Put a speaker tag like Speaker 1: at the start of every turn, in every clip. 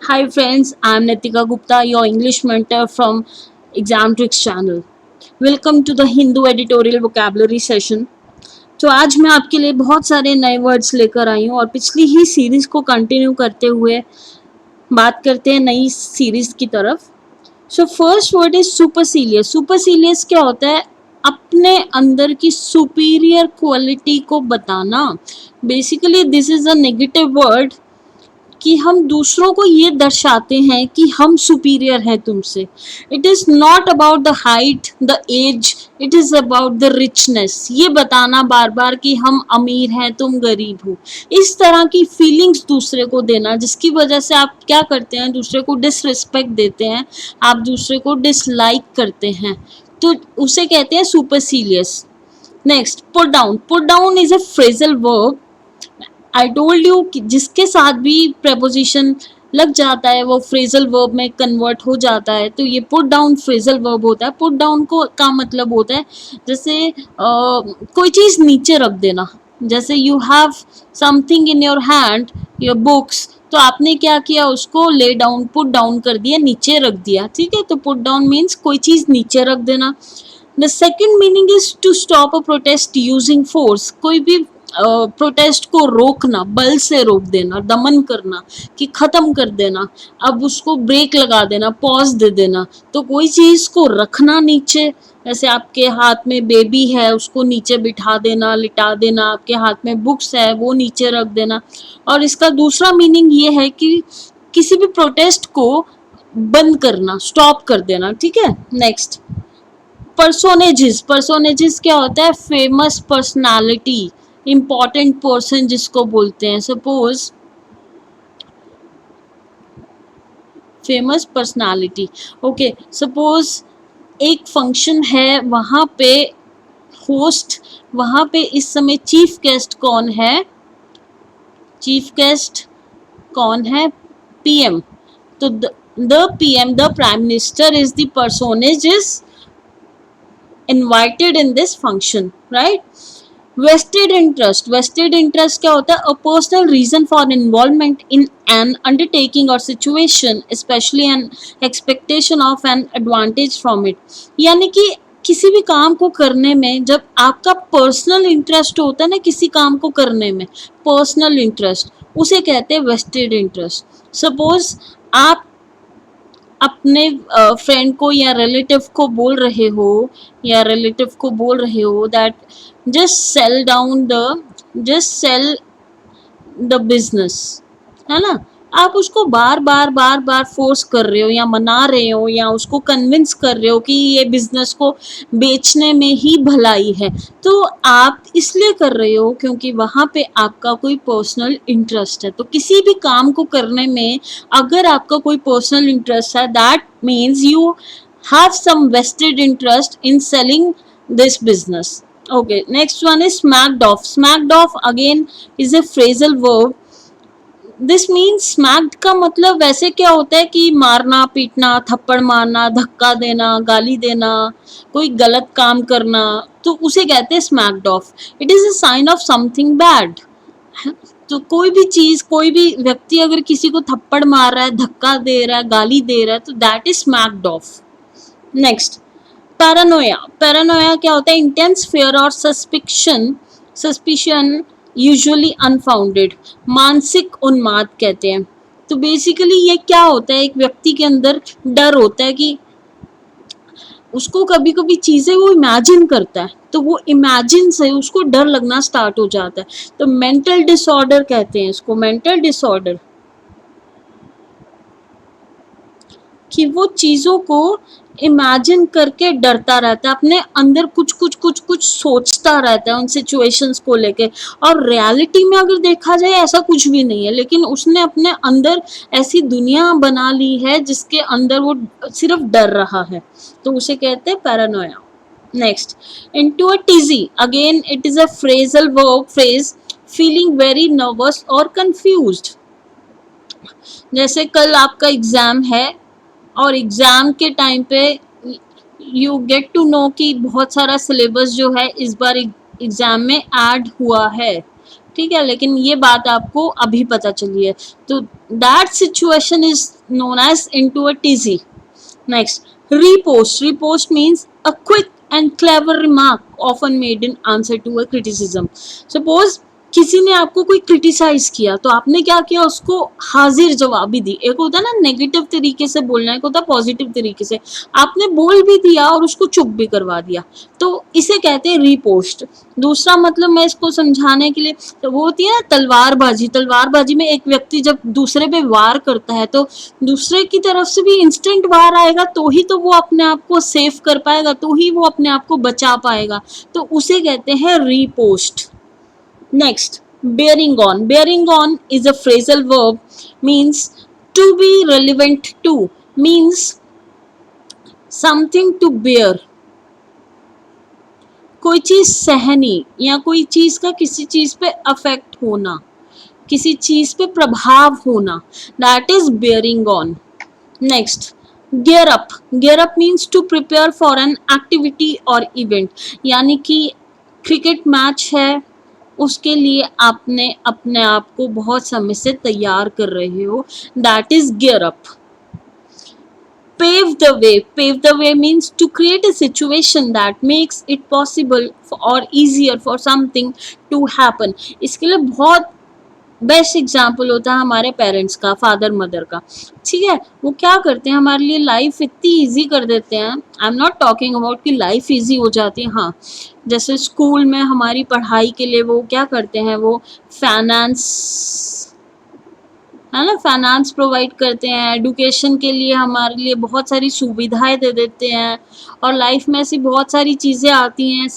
Speaker 1: Hi friends, I am Nitika Gupta, your English mentor from Exam Tricks channel. Welcome to the Hindu editorial vocabulary session. तो आज मैं आपके लिए बहुत सारे नए वर्ड्स लेकर आई हूँ और पिछली ही सीरीज को कंटिन्यू करते हुए बात करते हैं नई सीरीज की तरफ. So first word is supercilious. Supercilious क्या होता है? अपने अंदर की सुपीरियर क्वालिटी को बताना. Basically this is a negative word कि हम दूसरों को ये दर्शाते हैं कि हम सुपीरियर हैं तुमसे. It is not about the height, the age, it is about the richness. ये बताना बार बार कि हम अमीर हैं, तुम गरीब हो. इस तरह की फीलिंग्स दूसरे को देना, जिसकी वजह से आप क्या करते हैं, दूसरे को डिसरिस्पेक्ट देते हैं, आप दूसरे को डिसलाइक करते हैं. तो उसे कहते हैं supercilious. Next, put down. Put down is a phrasal verb. I told you कि जिसके साथ भी preposition लग जाता है वो फ्रेजल वर्ब में कन्वर्ट हो जाता है. तो ये पुट डाउन फ्रेजल वर्ब होता है. पुट डाउन को का मतलब होता है जैसे कोई चीज़ नीचे रख देना. जैसे you have something in your hand, your books, तो आपने क्या किया, उसको ले डाउन, पुट डाउन कर दिया, नीचे रख दिया. ठीक है, तो पुट डाउन मीन्स कोई चीज़ नीचे रख देना. The second meaning is to stop a protest using force. कोई भी प्रोटेस्ट को रोकना, बल से रोक देना, दमन करना, कि ख़त्म कर देना, अब उसको ब्रेक लगा देना, पॉज दे देना. तो कोई चीज़ को रखना नीचे, जैसे आपके हाथ में बेबी है उसको नीचे बिठा देना, लिटा देना. आपके हाथ में बुक्स है वो नीचे रख देना. और इसका दूसरा मीनिंग ये है कि किसी भी प्रोटेस्ट को बंद करना, स्टॉप कर देना. ठीक है. नेक्स्ट, पर्सोनेजेस. पर्सोनेजेस क्या होता है? फेमस पर्सनालिटी, इम्पॉर्टेंट पर्सन जिसको बोलते हैं. Suppose famous personality. Okay, suppose एक फंक्शन है, वहाँ पे होस्ट, वहाँ पे इस समय चीफ गेस्ट कौन है? चीफ गेस्ट कौन है? पीएम. तो the PM, the prime minister is the personage is invited in this function, right? Vested interest. Vested interest क्या होता है? A personal reason for involvement in an undertaking or situation, especially an expectation of an advantage from it. यानी कि किसी भी काम को करने में जब आपका पर्सनल इंटरेस्ट होता है ना, किसी काम को करने में पर्सनल इंटरेस्ट, उसे कहते हैं वेस्टेड इंटरेस्ट. सपोज आप अपने फ्रेंड को या रिलेटिव को बोल रहे हो, that just sell the business, है ना. आप उसको बार बार फोर्स कर रहे हो या मना रहे हो या उसको कन्विंस कर रहे हो कि ये बिजनेस को बेचने में ही भलाई है. तो आप इसलिए कर रहे हो क्योंकि वहाँ पे आपका कोई पर्सनल इंटरेस्ट है. तो किसी भी काम को करने में अगर आपका कोई पर्सनल इंटरेस्ट है, that means you have some vested interest in selling this business. Okay, next one is smacked off. Smacked off again is a phrasal verb. This means smacked का मतलब वैसे क्या होता है कि मारना, पीटना, थप्पड़ मारना, धक्का देना, गाली देना, कोई गलत काम करना, तो उसे कहते हैं smacked of. It is a sign of something bad. तो कोई भी चीज़, कोई भी व्यक्ति अगर किसी को थप्पड़ मार रहा है, धक्का दे रहा है, गाली दे रहा है, तो that is smacked of. Next, Paranoia. Paranoia क्या होता है? इंटेंस फियर और सस्पिशन यूजुअली अनफाउंडेड. मानसिक उन्माद कहते हैं. तो बेसिकली ये क्या होता है? एक व्यक्ति के अंदर डर होता है कि उसको कभी कभी चीज़ें वो इमेजिन करता है, तो वो इमेजिन से उसको डर लगना स्टार्ट हो जाता है. तो मेंटल डिसऑर्डर कहते हैं इसको, मेंटल डिसऑर्डर, कि वो चीज़ों को इमेजिन करके डरता रहता है, अपने अंदर कुछ कुछ सोचता रहता है उन सिचुएशंस को लेके. और रियलिटी में अगर देखा जाए ऐसा कुछ भी नहीं है, लेकिन उसने अपने अंदर ऐसी दुनिया बना ली है जिसके अंदर वो सिर्फ डर रहा है. तो उसे कहते हैं Paranoia. Next, into a TG. Again it is a phrasal verb phrase, feeling very nervous और कंफ्यूज्ड. जैसे कल आपका एग्ज़ाम है और एग्ज़ाम के टाइम पे यू गेट टू नो कि बहुत सारा सिलेबस जो है इस बार एग्ज़ाम में ऐड हुआ है. ठीक है, लेकिन ये बात आपको अभी पता चली है, तो that situation is known as into a tizzy. Next, repost. Repost means a quick and clever remark often made in answer to a criticism. Suppose किसी ने आपको कोई क्रिटिसाइज किया तो आपने क्या किया, उसको हाजिर जवाबी दी. एक होता है ना नेगेटिव तरीके से बोलना, एक होता है पॉजिटिव तरीके से. आपने बोल भी दिया और उसको चुप भी करवा दिया, तो इसे कहते हैं रीपोस्ट. दूसरा मतलब मैं इसको समझाने के लिए, तो वो होती है ना तलवारबाजी. तलवारबाजी में एक व्यक्ति जब दूसरे पे वार करता है तो दूसरे की तरफ से भी इंस्टेंट वार आएगा, तो ही तो वो अपने आप को सेव कर पाएगा, तो ही वो अपने आप को बचा पाएगा, तो उसे कहते हैं repost. Next, bearing on. Bearing on is a phrasal verb, means to be relevant to, means something to bear. कोई चीज सहनी या कोई चीज का किसी चीज पे अफेक्ट होना, किसी चीज पे प्रभाव होना, that is bearing on. Next, gear up. Gear up means to prepare for an activity or event. यानी कि क्रिकेट मैच है, उसके लिए आपने अपने आप को बहुत समय से तैयार कर रहे हो, that is gear up. Pave the way. Pave the way means to create a situation that makes it possible or easier for something to happen. इसके लिए बहुत बेस्ट एग्जाम्पल होता है हमारे पेरेंट्स का, फादर मदर का. ठीक है, वो क्या करते हैं, हमारे लिए लाइफ इतनी इजी कर देते हैं. I am not talking about कि लाइफ इजी हो जाती है, हाँ, जैसे स्कूल में हमारी पढ़ाई के लिए वो क्या करते हैं, वो फाइनेंस है ना, फाइनेंस प्रोवाइड करते हैं. एडुकेशन के लिए हमारे लिए बहुत सारी सुविधाएं दे देते हैं, और लाइफ में ऐसी बहुत सारी चीज़ें आती हैं,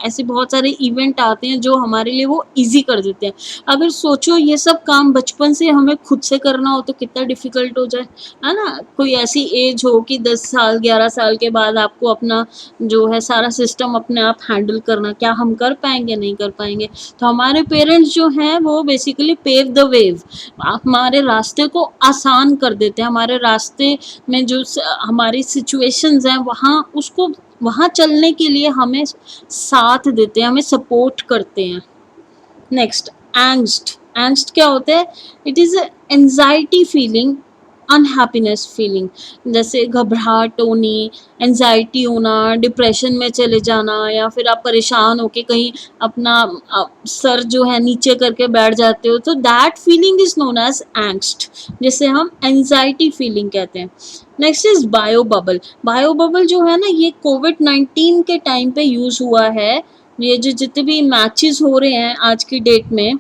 Speaker 1: ऐसे बहुत सारे इवेंट आते हैं जो हमारे लिए वो इजी कर देते हैं. अगर सोचो ये सब काम बचपन से हमें खुद से करना हो तो कितना डिफ़िकल्ट हो जाए, है ना. कोई ऐसी एज हो कि 10 साल 11 साल के बाद आपको अपना जो है सारा सिस्टम अपने आप हैंडल करना, क्या हम कर पाएंगे, नहीं कर पाएंगे. तो हमारे पेरेंट्स जो हैं वो बेसिकली पेव द वेव, हमारे रास्ते को आसान कर देते हैं. हमारे रास्ते में जो हमारी सिचुएशंस हैं वहाँ चलने के लिए हमें साथ देते हैं, हमें सपोर्ट करते हैं. Next, angst. एंग्स्ट क्या होता है, it is anxiety feeling, unhappiness feeling, जैसे घबराहट होनी, एंजाइटी होना, डिप्रेशन में चले जाना, या फिर आप परेशान होके कहीं अपना सर जो है नीचे करके बैठ जाते हो, तो that feeling is known as angst, जिसे हम एंजाइटी फीलिंग कहते हैं. Next is bio bubble. Bio bubble जो है ना, ये कोविड-19 के टाइम पे यूज़ हुआ है. ये जो जितने भी मैचेस हो रहे हैं आज की डेट में,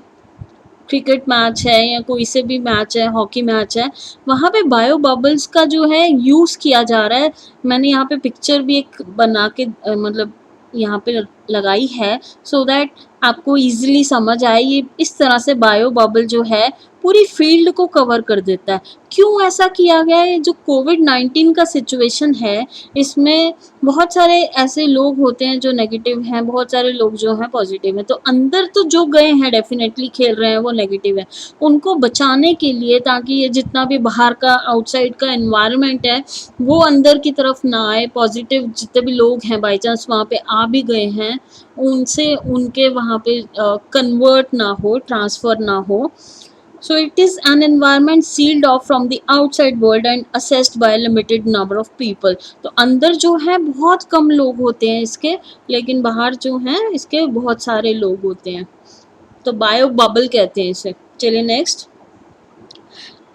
Speaker 1: क्रिकेट मैच है या कोई से भी मैच है, हॉकी मैच है, वहाँ पे बायो बबल्स का जो है यूज़ किया जा रहा है. मैंने यहाँ पे पिक्चर भी एक बना के मतलब यहाँ पे लगाई है, सो दैट आपको इजीली समझ आए. ये इस तरह से बायो बबल जो है पूरी फील्ड को कवर कर देता है. क्यों ऐसा किया गया है, जो कोविड-19 का सिचुएशन है, इसमें बहुत सारे ऐसे लोग होते हैं जो नेगेटिव हैं, बहुत सारे लोग जो हैं पॉजिटिव हैं, तो अंदर तो जो गए हैं डेफिनेटली खेल रहे हैं वो नेगेटिव है. उनको बचाने के लिए, ताकि ये जितना भी बाहर का आउटसाइड का एनवायरनमेंट है वो अंदर की तरफ ना आए, पॉजिटिव जितने भी लोग हैं बाई चांस वहाँ पे आ भी गए हैं, उनसे उनके वहाँ पे कन्वर्ट ना हो, ट्रांसफ़र ना हो. So it is an environment sealed off from the outside world and assessed by a limited number of people. तो अंदर जो है बहुत कम लोग होते हैं इसके, लेकिन बाहर जो हैं इसके बहुत सारे लोग होते हैं, तो बायो बबल कहते हैं इसे. चलिए next,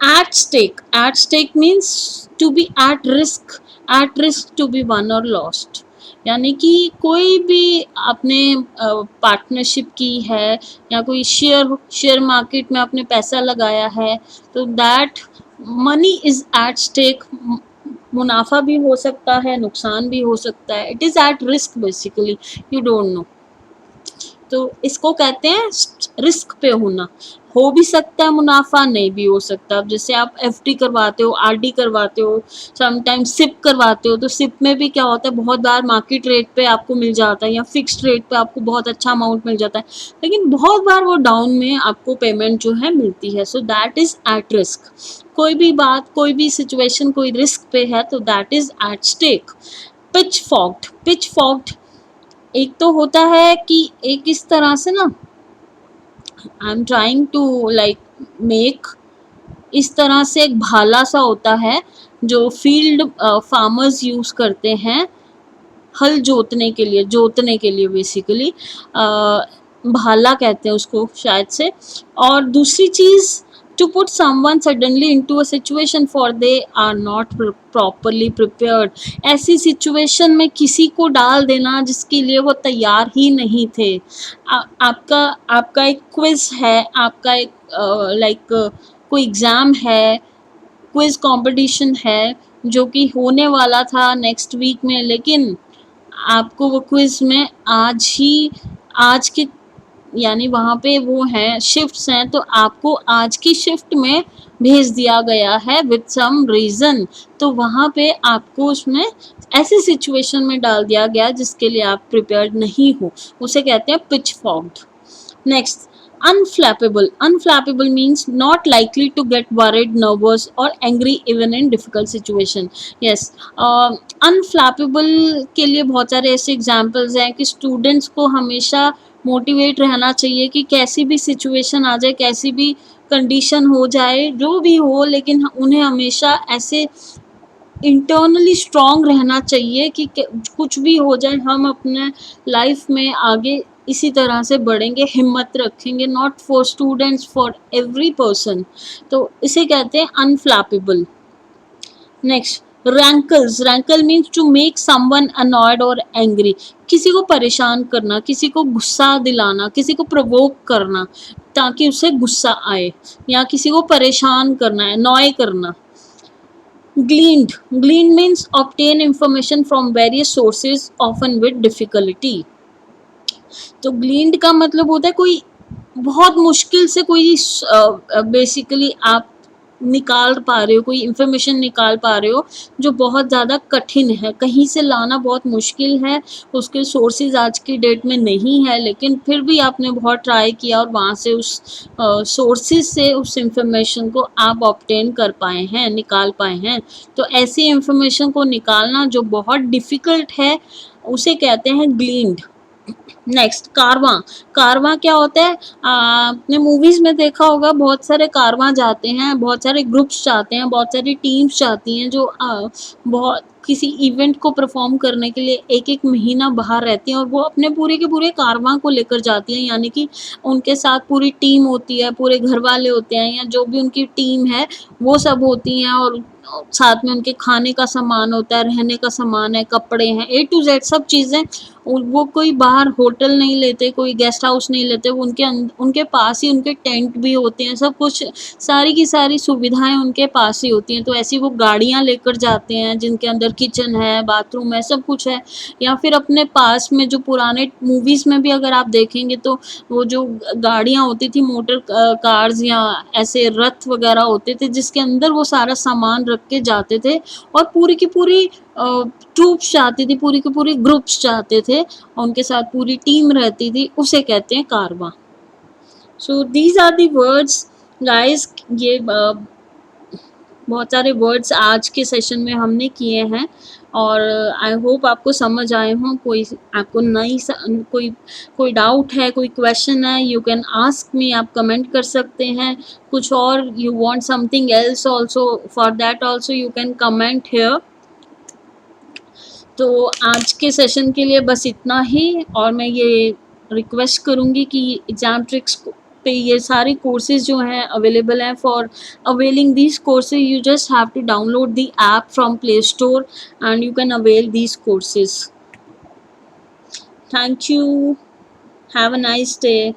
Speaker 1: at stake. At stake means to be at risk to be won or lost. यानी कि कोई भी आपने पार्टनरशिप की है या कोई शेयर मार्केट में आपने पैसा लगाया है, तो that money is at stake. मुनाफा भी हो सकता है, नुकसान भी हो सकता है, it is at risk basically, you don't know. तो इसको कहते हैं रिस्क पे होना. हो भी सकता है मुनाफा, नहीं भी हो सकता. अब जैसे आप एफडी करवाते हो, आरडी करवाते हो, समटाइम सिप करवाते हो, तो सिप में भी क्या होता है, बहुत बार मार्केट रेट पे आपको मिल जाता है या फिक्स्ड रेट पे आपको बहुत अच्छा अमाउंट मिल जाता है, लेकिन बहुत बार वो डाउन में आपको पेमेंट जो है मिलती है. So that is at risk. कोई भी बात, कोई भी सिचुएशन कोई रिस्क पे है तो that is at stake. Pitchforked एक तो होता है कि एक इस तरह से ना I am trying to like make, इस तरह से एक भाला सा होता है जो फील्ड फार्मर्स यूज़ करते हैं हल जोतने के लिए बेसिकली भाला कहते हैं उसको शायद से। और दूसरी चीज़, to put someone suddenly into a situation for they are not properly prepared, ऐसी सिचुएशन में किसी को डाल देना जिसके लिए वो तैयार ही नहीं थे। आपका आपका एक क्विज है, आपका एक लाइक कोई एग्ज़ाम है, क्विज कंपटीशन है जो कि होने वाला था नेक्स्ट वीक में, लेकिन आपको वो क्विज में आज के यानी वहाँ पे वो हैं शिफ्ट्स हैं, तो आपको आज की शिफ्ट में भेज दिया गया है विद सम रीज़न, तो वहाँ पे आपको उसमें ऐसी सिचुएशन में डाल दिया गया जिसके लिए आप प्रिपेयर्ड नहीं हो, उसे कहते हैं pitch forged. Next, unflappable. Unflappable means not likely to get worried, nervous, or angry even in difficult situation. Yes, unflappable के लिए बहुत सारे ऐसे एग्जाम्पल्स हैं कि स्टूडेंट्स को हमेशा मोटिवेट रहना चाहिए कि कैसी भी सिचुएशन आ जाए, कैसी भी कंडीशन हो जाए, जो भी हो, लेकिन उन्हें हमेशा ऐसे इंटरनली स्ट्रॉन्ग रहना चाहिए कि कुछ भी हो जाए हम अपने लाइफ में आगे इसी तरह से बढ़ेंगे, हिम्मत रखेंगे, not for students, for every person, तो इसे कहते हैं unflappable. Next, rankles. Rankle means to make someone annoyed और एंग्री, किसी को परेशान करना, किसी को गुस्सा दिलाना, किसी को प्रोवोक करना ताकि उसे गुस्सा आए, या किसी को परेशान करना, अनॉय करना। Gleaned means obtain information from various sources often with difficulty. तो ग्लीन्ड का मतलब होता है कोई बहुत मुश्किल से कोई बेसिकली आप निकाल पा रहे हो, कोई इन्फॉर्मेशन निकाल पा रहे हो जो बहुत ज़्यादा कठिन है, कहीं से लाना बहुत मुश्किल है, उसके सोर्सेज आज की डेट में नहीं है, लेकिन फिर भी आपने बहुत ट्राई किया और वहाँ से उस सोर्सेज से उस इंफॉर्मेशन को आप ऑब्टेन कर पाए हैं, निकाल पाए हैं। तो ऐसी इंफॉर्मेशन को निकालना जो बहुत डिफ़िकल्ट है उसे कहते हैं ग्लीन्ड। नेक्स्ट, कारवां। कारवां क्या होता है? आपने मूवीज़ में देखा होगा, बहुत सारे कारवां जाते हैं, बहुत सारे ग्रुप्स जाते हैं, बहुत सारी टीम्स जाती हैं जो बहुत किसी इवेंट को परफॉर्म करने के लिए एक एक महीना बाहर रहती हैं और वो अपने पूरे के पूरे कारवां को लेकर जाती हैं, यानी कि उनके साथ पूरी टीम होती है, पूरे घर वाले होते हैं या जो भी उनकी टीम है वो सब होती हैं, और साथ में उनके खाने का सामान होता है, रहने का सामान है, कपड़े हैं, A to Z सब चीज़ें। वो कोई बाहर होटल नहीं लेते, कोई गेस्ट हाउस नहीं लेते, वो उनके पास ही उनके टेंट भी होते हैं, सब कुछ सारी की सारी सुविधाएं उनके पास ही होती हैं। तो ऐसी वो गाड़ियां लेकर जाते हैं जिनके अंदर किचन है, बाथरूम है, सब कुछ है। या फिर अपने पास में जो पुराने मूवीज़ में भी अगर आप देखेंगे तो वो जो गाड़ियाँ होती थी, मोटर कार्स या ऐसे रथ वगैरह होते थे जिसके अंदर वो सारा सामान रख के जाते थे, और पूरी की पूरी ट्रूप्स जाती थी, पूरी की पूरी ग्रुप्स जाते थे और उनके साथ पूरी टीम रहती थी, उसे कहते हैं कारवां। So these are the words guys, ये बहुत सारे वर्ड्स आज के सेशन में हमने किए हैं और आई होप आपको समझ आए हों। कोई आपको कोई डाउट है, कोई क्वेश्चन है, यू कैन आस्क मी, आप कमेंट कर सकते हैं। कुछ और you want something else also, for that also you can comment here. तो आज के सेशन के लिए बस इतना ही, और मैं ये रिक्वेस्ट करूँगी कि एग्ज़ाम ट्रिक्स पे ये सारे कोर्सेज़ जो हैं अवेलेबल हैं। For availing these courses you just have to download the app from play store and you can avail these courses. Thank you, have a nice day.